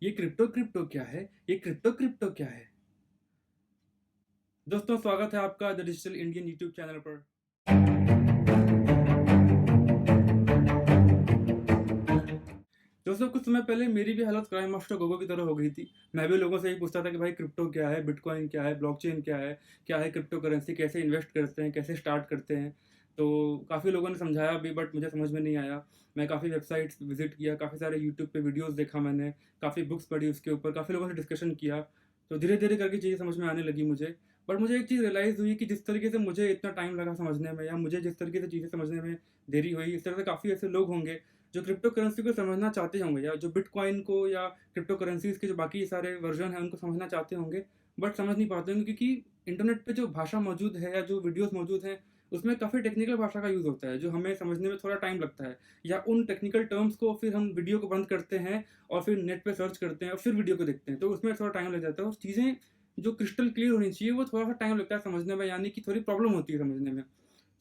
ये crypto crypto क्या है? ये क्रिप्टो क्रिप्टो क्या है? दोस्तों, स्वागत है आपका the digital Indian YouTube channel पर। दोस्तों, कुछ समय पहले मेरी भी हालत क्राइम मास्टर गोगो की तरह हो गई थी। मैं भी लोगों से यही पूछता था कि भाई क्रिप्टो क्या है? बिटकॉइन क्या है? ब्लॉकचेन क्या है? क्या है क्रिप्टो करेंसी? कैसे इन्वेस्ट करते हैं? कैसे स्टार्ट करते हैं? तो काफ़ी लोगों ने समझाया भी, बट मुझे समझ में नहीं आया। मैं काफ़ी वेबसाइट्स विज़िट किया, काफ़ी सारे यूट्यूब पे वीडियोज़ देखा मैंने, काफ़ी बुक्स पढ़ी उसके ऊपर, काफ़ी लोगों से डिस्कशन किया। तो धीरे-धीरे करके चीज़ें समझ में आने लगी मुझे। बट मुझे एक चीज़ रियलाइज़ हुई कि जिस तरीके से मुझे इतना टाइम लगा समझने में, या मुझे जिस तरीके से चीज़ें समझने में देरी हुई, इस तरह से काफ़ी ऐसे लोग होंगे जो क्रिप्टो करेंसी को समझना चाहते होंगे, या जो बिटकॉइन को या क्रिप्टो करेंसीज़ के जो बाकी सारे वर्ज़न हैं उनको समझना चाहते होंगे, बट समझ नहीं पाते होंगे, क्योंकि इंटरनेट पे जो भाषा मौजूद है या जो वीडियोज़ मौजूद हैं, उसमें काफ़ी टेक्निकल भाषा का यूज़ होता है, जो हमें समझने में थोड़ा टाइम लगता है। या उन टेक्निकल टर्म्स को फिर हम वीडियो को बंद करते हैं और फिर नेट पे सर्च करते हैं और फिर वीडियो को देखते हैं, तो उसमें थोड़ा टाइम लग जाता है और चीज़ें जो क्रिस्टल क्लियर होनी चाहिए वो थोड़ा-सा टाइम लगता है समझने में, यानी कि थोड़ी प्रॉब्लम होती है समझने में।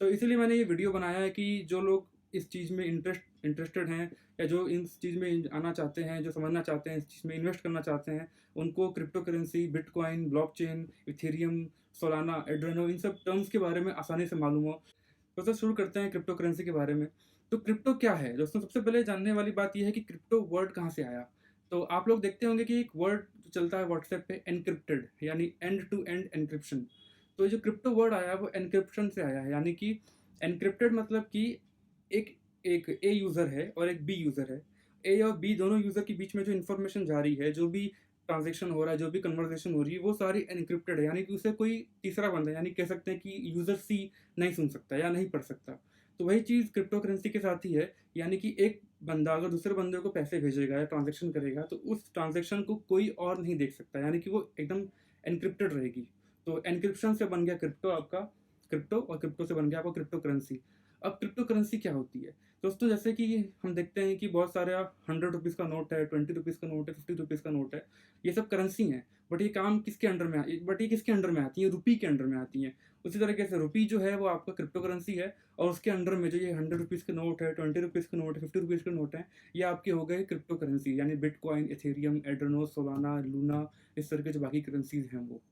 तो इसीलिए मैंने ये वीडियो बनाया है कि जो लोग इस चीज़ में इंटरेस्टेड हैं, या जो इस चीज़ में आना चाहते हैं, जो समझना चाहते हैं, इस चीज़ में इन्वेस्ट करना चाहते हैं, उनको crypto currency, Bitcoin, blockchain, Ethereum, Solana, Adreno, इन सब टर्म्स के बारे में आसानी से मालूम हो। तो सर, शुरू करते हैं क्रिप्टो करेंसी के बारे में। तो क्रिप्टो क्या है? दोस्तों, सबसे पहले जानने वाली बात ये है कि क्रिप्टो वर्ड कहाँ से आया? तो आप लोग देखते होंगे कि एक वर्ड चलता है व्हाट्सएप पे, एन्क्रिप्टेड, यानी एंड टू एंड एन्क्रिप्शन। तो ये जो क्रिप्टो वर्ड आया है वो एन्क्रिप्शन से आया है, यानी कि एन्क्रिप्टेड मतलब कि एक एक ए यूज़र है और एक बी यूज़र है। ए और बी दोनों यूज़र के बीच में जो इन्फॉर्मेशन जा रही है, जो भी ट्रांज़ैक्शन हो रहा है, जो भी कन्वर्सेशन हो रही है, वो सारी एन्क्रिप्टेड है, यानी कि उसे कोई तीसरा बंदा, यानी कह सकते हैं कि यूज़र सी नहीं सुन सकता या नहीं पढ़ सकता। तो वही चीज़ क्रिप्टो करेंसी के साथ ही है, यानी कि एक बंदा अगर दूसरे बंदे को पैसे भेजेगा या ट्रांज़ैक्शन करेगा, तो उस ट्रांज़ैक्शन को कोई और नहीं देख सकता, यानी कि वो एकदम एन्क्रिप्टेड रहेगी। तो एन्क्रिप्शन से बन गया क्रिप्टो आपका क्रिप्टो, और क्रिप्टो से बन गया आपका क्रिप्टो करेंसी। अब क्रिप्टो करेंसी क्या होती है? दोस्तों, जैसे कि हम देखते हैं कि बहुत सारे ₹100 का नोट है, ₹20 का नोट है, ₹50 का नोट है। ये सब करेंसी हैं, बट ये काम किसके अंडर में बट ये किसके अंडर में आती हैं? रुपी के अंडर में आती हैं। उसी तरीके से रुपी जो है वो आपका क्रिप्टो करेंसी है, और उसके अंडर में जो ये ₹100 के नोट है, ₹20 के नोट है, ₹50 के नोट हैं, ये आपके हो गए क्रिप्टो करेंसी, यानी bitcoin, Ethereum, Adreno, Solana, Luna, इस तरह के जो बाकी करेंसीज़ हैं वो।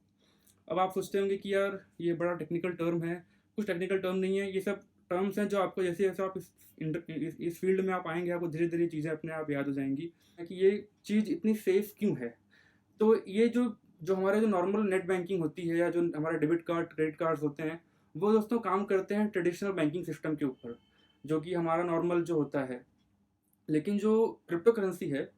अब आप सोचते होंगे कि यार ये बड़ा टेक्निकल टर्म है। कुछ टेक्निकल टर्म नहीं है, ये सब टर्म्स हैं जो आपको जैसे-जैसे आप इस फ़ील्ड में आप आएँगे, आपको धीरे-धीरे चीज़ें अपने आप याद हो जाएँगी कि ये चीज़ इतनी सेफ़ क्यों है। तो ये जो जो हमारा जो नॉर्मल नेट बैंकिंग होती है, या जो हमारा डेबिट कार्ड, क्रेडिट कार्ड्स होते हैं, वो दोस्तों काम करते हैं ट्रेडिशनल बैंकिंग सिस्टम के ऊपर, जो कि हमारा नॉर्मल जो होता है। लेकिन जो क्रिप्टो करेंसी है,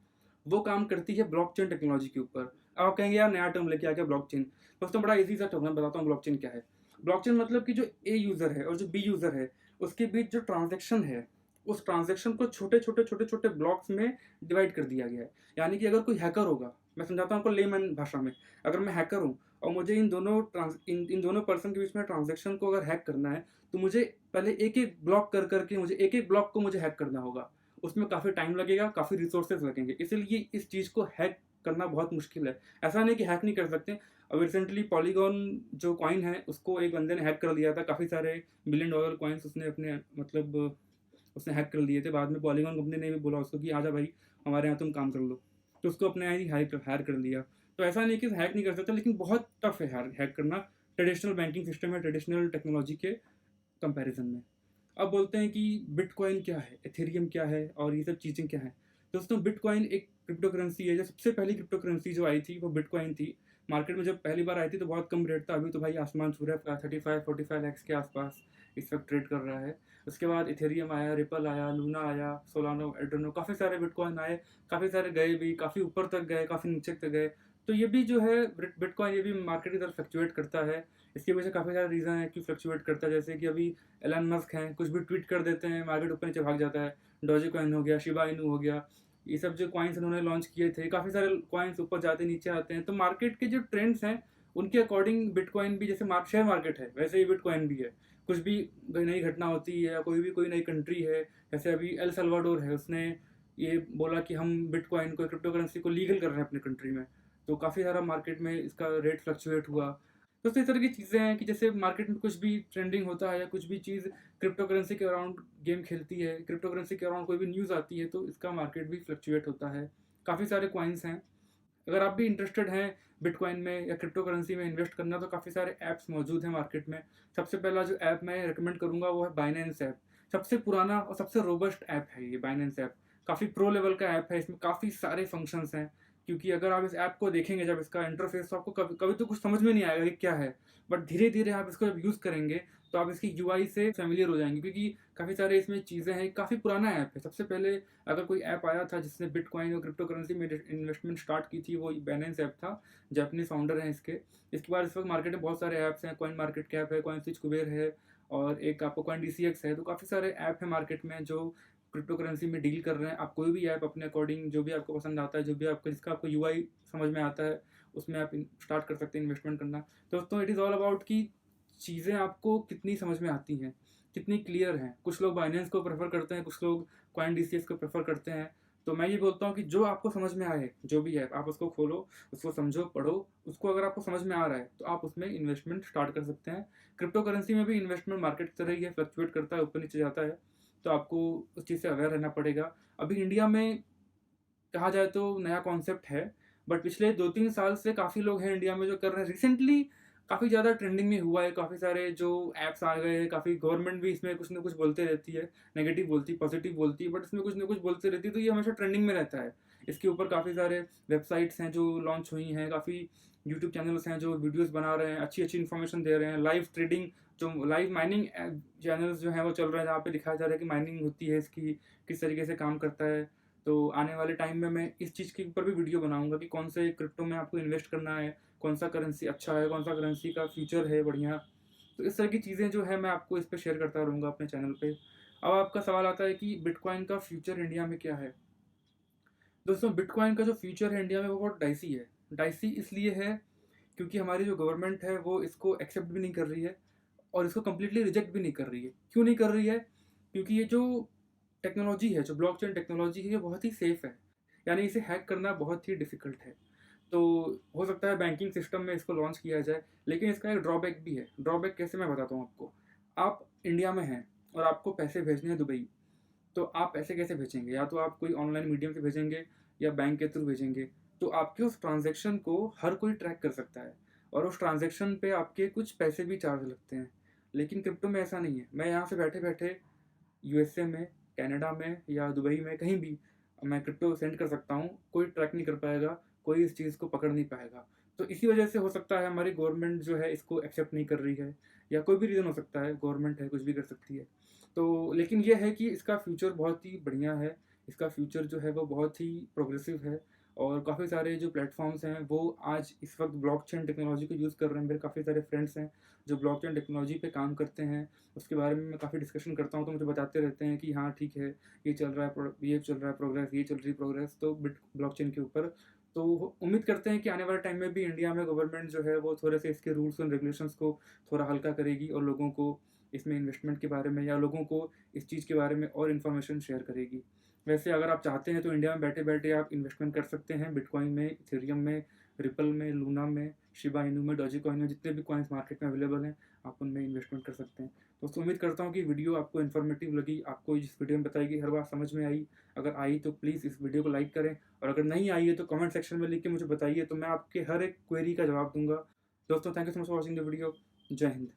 वो काम करती है ब्लॉकचेन टेक्नोलॉजी के ऊपर। अब आप कहेंगे यार नया टर्म लेके आ गया ब्लॉकचेन। दोस्तों, बड़ा ईज़ी सा टर्म है, बताता हूँ ब्लॉकचेन क्या है। ब्लॉकचेन मतलब कि जो ए यूज़र है और जो बी यूज़र है, उसके बीच जो ट्रांज़ैक्शन है, उस ट्रांज़ैक्शन को छोटे-छोटे, छोटे-छोटे ब्लॉक्स में डिवाइड कर दिया गया है। यानी कि अगर कोई हैकर होगा, मैं समझाता हूँ आपको लेमैन भाषा में। अगर मैं हैकर हूँ और मुझे इन दोनों पर्सन के बीच में ट्रांज़ैक्शन को अगर हैक करना है, तो मुझे पहले एक-एक ब्लॉक कर के मुझे एक-एक ब्लॉक को मुझे हैक करना होगा। उसमें काफ़ी टाइम लगेगा, काफ़ी रिसोर्सेज़ लगेंगे, इसीलिए इस चीज़ को हैक करना बहुत मुश्किल है। ऐसा नहीं कि हैक नहीं कर सकते। अब रिसेंटली पॉलीगॉन जो कॉइन है, उसको एक बंदे ने हैक कर लिया था। काफ़ी सारे बिलियन डॉलर कॉइन्स उसने अपने मतलब उसने हैक कर लिए थे। बाद में पॉलीगॉन कंपनी ने भी बोला उसको कि आजा भाई, हमारे यहाँ तुम काम कर लो। तो उसको अपने यहाँ ही हायर कर लिया। तो ऐसा नहीं कि हैक नहीं कर सकता, लेकिन बहुत टफ है हैक करना ट्रेडिशनल बैंकिंग सिस्टम या ट्रेडिशनल टेक्नोलॉजी के कंपैरिज़न में। अब बोलते हैं कि बिटकॉइन क्या है, एथेरियम क्या है और ये सब चीज़ें क्या हैं। दोस्तों, बिटकॉइन एक क्रिप्टो करेंसी है। जो सबसे पहली क्रिप्टो करेंसी जो आई थी वो बिटकॉइन थी। मार्केट में जब पहली बार आई थी तो बहुत कम रेट था, अभी तो भाई आसमान छू रहा है, 35-45 लैक्स के आसपास इस वक़्त ट्रेड कर रहा है। उसके बाद इथेरियम आया, रिपल आया, लूना आया, सोलानो, एड्रेनो, काफ़ी सारे बिटकॉइन आए, काफ़ी सारे गए भी, काफ़ी ऊपर तक गए, काफ़ी नीचे तक गए। तो ये भी जो है बिटकॉइन, ये भी मार्केट की तरफ फ्लक्चुएट करता है। इसके पीछे काफ़ी सारे रीज़न है क्यों फ्लक्चुएट करता है, जैसे कि अभी एलन मस्क हैं, कुछ भी ट्वीट कर देते हैं, मार्केट ऊपर नीचे भाग जाता है। डॉजी कॉइन हो गया, शिबा इनू हो गया, ये सब जो कॉइन्स उन्होंने लॉन्च किए थे, काफ़ी सारे कॉइन्स ऊपर जाते नीचे आते हैं। तो मार्केट के जो ट्रेंड्स हैं, उनके अकॉर्डिंग बिटकॉइन भी, जैसे शेयर मार्केट है, वैसे ही बिटकॉइन भी है। कुछ भी कोई नई घटना होती है या कोई नई कंट्री है, जैसे अभी एल सल्वाडोर है, उसने ये बोला कि हम बिटकॉइन को, क्रिप्टो करेंसी को लीगल कर रहे हैं अपनी कंट्री में। तो काफ़ी सारा मार्केट में इसका रेट फ्लक्चुएट हुआ। तो इस तरह की चीज़ें हैं कि जैसे मार्केट में कुछ भी ट्रेंडिंग होता है या कुछ भी चीज़ क्रिप्टो करेंसी के अराउंड गेम खेलती है, क्रिप्टो करेंसी के अराउंड कोई भी न्यूज़ आती है, तो इसका मार्केट भी फ्लक्चुएट होता है। काफ़ी सारे कॉइन्स हैं। अगर आप भी इंटरेस्टेड हैं बिटकॉइन में या क्रिप्टो करेंसी में इन्वेस्ट करना, तो काफ़ी सारे ऐप्स मौजूद हैं मार्केट में। सबसे पहला जो ऐप मैं रिकमेंड करूँगा वो है बाइनेंस ऐप। सबसे पुराना और सबसे रोबस्ट ऐप है ये बाइनेंस ऐप। काफ़ी प्रो लेवल का ऐप है, इसमें काफ़ी सारे फंक्शंस हैं। क्योंकि अगर आप इस ऐप को देखेंगे जब इसका इंटरफेस, तो आपको कभी कभी तो कुछ समझ में नहीं आएगा कि क्या है, बट धीरे धीरे आप इसको जब यूज़ करेंगे तो आप इसकी यूआई से फेमिलियर हो जाएंगे, क्योंकि काफ़ी सारे इसमें चीज़ें हैं। काफ़ी पुराना ऐप है। सबसे पहले अगर कोई ऐप आया था जिसने बिटकॉइन और क्रिप्टो करेंसी में इन्वेस्टमेंट स्टार्ट की थी, वो बाइनेंस ऐप था। जापानीज फाउंडर हैं इसके। इसके बाद इस वक्त मार्केट में बहुत सारे ऐप्स हैं। कॉइन मार्केट कैप है, कॉइन स्विच कुबेर है, और एक आपको कॉइन डीसीएक्स है। तो काफ़ी सारे ऐप हैं मार्केट में जो क्रिप्टो करेंसी में डील कर रहे हैं। आप कोई भी ऐप अपने अकॉर्डिंग, जो भी आपको पसंद आता है, जो भी आपको जिसका आपको यूआई समझ में आता है, उसमें आप स्टार्ट कर सकते हैं इन्वेस्टमेंट करना। दोस्तों, इट इज़ ऑल अबाउट कि चीज़ें आपको कितनी समझ में आती हैं, कितनी क्लियर हैं। कुछ लोग बाइनेंस को प्रेफर करते हैं, कुछ लोग कॉइन डीसीएक्स को प्रेफर करते हैं। तो मैं ये बोलता हूँ कि जो आपको समझ में आए, जो भी है, आप उसको खोलो, उसको समझो, पढ़ो। उसको अगर आपको समझ में आ रहा है तो आप उसमें इन्वेस्टमेंट स्टार्ट कर सकते हैं। क्रिप्टो करेंसी में भी इन्वेस्टमेंट मार्केट की तरह ही है, फ्लक्चुएट करता है, ऊपर नीचे जाता है। तो आपको उस चीज़ से अवेयर रहना पड़ेगा। अभी इंडिया में कहा जाए तो नया कॉन्सेप्ट है, बट पिछले 2-3 साल से काफ़ी लोग हैं इंडिया में जो कर रहे हैं। रिसेंटली काफ़ी ज़्यादा ट्रेंडिंग में हुआ है, काफ़ी सारे जो ऐप्स आ गए हैं, काफ़ी गवर्नमेंट भी इसमें कुछ ना कुछ बोलते रहती है, नेगेटिव बोलती है, पॉजिटिव बोलती है, बट इसमें कुछ ना कुछ बोलते रहती है, तो ये हमेशा ट्रेंडिंग में रहता है। इसके ऊपर काफ़ी सारे वेबसाइट्स हैं जो लॉन्च हुई हैं, काफ़ी यूट्यूब चैनल्स हैं जो वीडियोज़ बना रहे हैं, अच्छी-अच्छी इन्फॉर्मेशन दे रहे हैं। लाइव ट्रेडिंग, जो लाइव माइनिंग चैनल्स जो हैं वो चल रहे हैं, जहाँ पे दिखाया जा रहा है कि माइनिंग होती है इसकी, किस तरीके से काम करता है। तो आने वाले टाइम में मैं इस चीज़ के ऊपर भी वीडियो बनाऊँगा कि कौन से क्रिप्टो में आपको इन्वेस्ट करना है, कौन सा करेंसी अच्छा है, कौन सा करेंसी का फ्यूचर है बढ़िया। तो इस तरह की चीज़ें जो है मैं आपको इस पे शेयर करता रहूँगा अपने चैनल पे। अब आपका सवाल आता है कि बिटकॉइन का फ्यूचर इंडिया में क्या है? दोस्तों, बिटकॉइन का जो फ्यूचर है इंडिया में वो बहुत डाइसी है। डाइसी इसलिए है क्योंकि हमारी जो गवर्नमेंट है वो इसको एक्सेप्ट भी नहीं कर रही है, और इसको कंप्लीटली रिजेक्ट भी नहीं कर रही है। क्यों नहीं कर रही है? क्योंकि ये जो टेक्नोलॉजी है, जो ब्लॉकचेन टेक्नोलॉजी है, ये बहुत ही सेफ है। यानी इसे हैक करना बहुत ही डिफ़िकल्ट है। तो हो सकता है बैंकिंग सिस्टम में इसको लॉन्च किया जाए, लेकिन इसका एक ड्रॉबैक भी है। ड्रॉबैक कैसे, मैं बताता हूँ आपको। आप इंडिया में हैं और आपको पैसे भेजने हैं दुबई, तो आप पैसे कैसे भेजेंगे? या तो आप कोई ऑनलाइन मीडियम से भेजेंगे या बैंक के थ्रू भेजेंगे। तो आपके उस ट्रांज़ैक्शन को हर कोई ट्रैक कर सकता है, और उस ट्रांज़ैक्शन पे आपके कुछ पैसे भी चार्ज लगते हैं। लेकिन क्रिप्टो में ऐसा नहीं है। मैं यहाँ से बैठे-बैठे यूएसए में, कनाडा में या दुबई में, कहीं भी मैं क्रिप्टो सेंड कर सकता हूँ, कोई ट्रैक नहीं कर पाएगा, कोई इस चीज़ को पकड़ नहीं पाएगा। तो इसी वजह से हो सकता है हमारी गवर्नमेंट जो है इसको एक्सेप्ट नहीं कर रही है, या कोई भी रीज़न हो सकता है, गवर्नमेंट है, कुछ भी कर सकती है। तो लेकिन ये है कि इसका फ्यूचर बहुत ही बढ़िया है, इसका फ्यूचर जो है वो बहुत ही प्रोग्रेसिव है, और काफ़ी सारे जो प्लेटफ़ॉर्म्स हैं वो आज इस वक़्त ब्लॉकचेन टेक्नोलॉजी को यूज़ कर रहे हैं। मेरे काफ़ी सारे फ्रेंड्स हैं जो ब्लॉकचेन टेक्नोलॉजी पे काम करते हैं। उसके बारे में मैं काफ़ी डिस्कशन करता हूँ, तो मुझे बताते रहते हैं कि हाँ ठीक है, ये चल रहा है ये चल रहा है प्रोग्रेस, ये चल रही प्रोग्रेस तो बिट ब्लॉकचेन के ऊपर। तो वो उम्मीद करते हैं कि आने वाले टाइम में भी इंडिया में गवर्नमेंट जो है वो थोड़े से इसके रूल्स एंड रेगुलेशंस को थोड़ा हल्का करेगी, और लोगों को इसमें इन्वेस्टमेंट के बारे में, या लोगों को इस चीज़ के बारे में और इन्फॉर्मेशन शेयर करेगी। वैसे अगर आप चाहते हैं तो इंडिया में बैठे-बैठे आप इन्वेस्टमेंट कर सकते हैं बिटकॉइन में, इथेरियम में, रिपल में, लूना में, शिबा इनू में, डॉजीकॉइन में, जितने भी कॉइन्स मार्केट में अवेलेबल हैं, आप उनमें इन्वेस्टमेंट कर सकते हैं। दोस्तों, उम्मीद करता हूँ कि वीडियो आपको इन्फॉर्मेटिव लगी, आपको जिस वीडियो में बताई गई हर बात समझ में आई। अगर आई तो प्लीज़ इस वीडियो को लाइक करें, और अगर नहीं आई है तो कमेंट सेक्शन में लिख के मुझे बताइए, तो मैं आपके हर एक क्वेरी का जवाब दूँगा। दोस्तों, thank you so much for watching the video. जय हिंद।